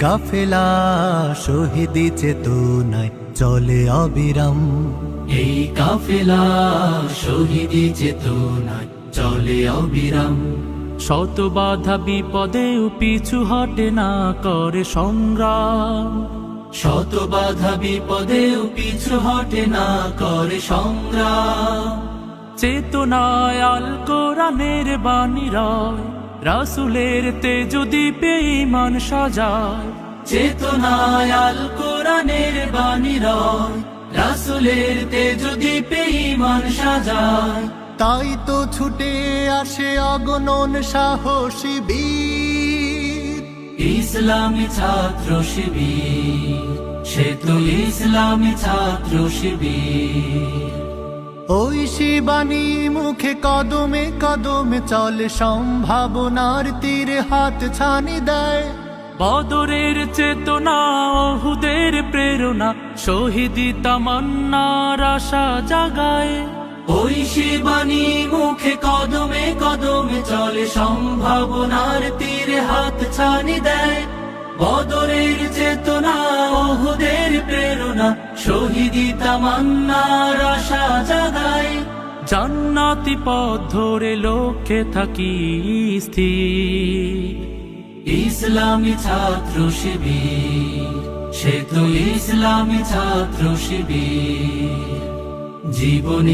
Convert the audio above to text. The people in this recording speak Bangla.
কাফেলা শহীদি চেতনায় চলে অবিরাম। এই কাফেলা শহীদি চেতনায় চলে অবিরাম। শত বাধা বিপদেও পিছু হটে না করে সংগ্রাম। শত বাধা বিপদেও পিছু হটে না করে সংগ্রাম। চেতনায় আল কোরআনের বাণী রয়, রাসূলের তেজ দীপে ঈমান সাজায়। চেতনায় আল কোরআনের বাণী রয়, রাসূলের তেজ দীপে ঈমান সাজায়। তাই তো ছুটে আসে অগণন সাহসী বীর, ইসলামী ছাত্র শিবির, সে তো ইসলামী ছাত্র শিবির। ওই শিবানী মুখে কদমে কদমে চলে, সম্ভাবনার তীরে হাত ছানি দেয়। বদরের চেতনা, ওহুদের প্রেরণা, শহীদি তামান্নার আশা জাগায়। ওই শিবানী মুখে কদমে কদমে চলে, সম্ভাবনার তীরে হাত ছানি দেয়। বদরের চেতনা, ওহুদের প্রেরণা, শহীদি তামান্নার আশা জাগায়। জান্নাতি পথ ধরে লক্ষ্যে থাকি স্থির। ইসলামী ছাত্র শিবির, সে তো ইসলামী ছাত্র শিবির। জীবনে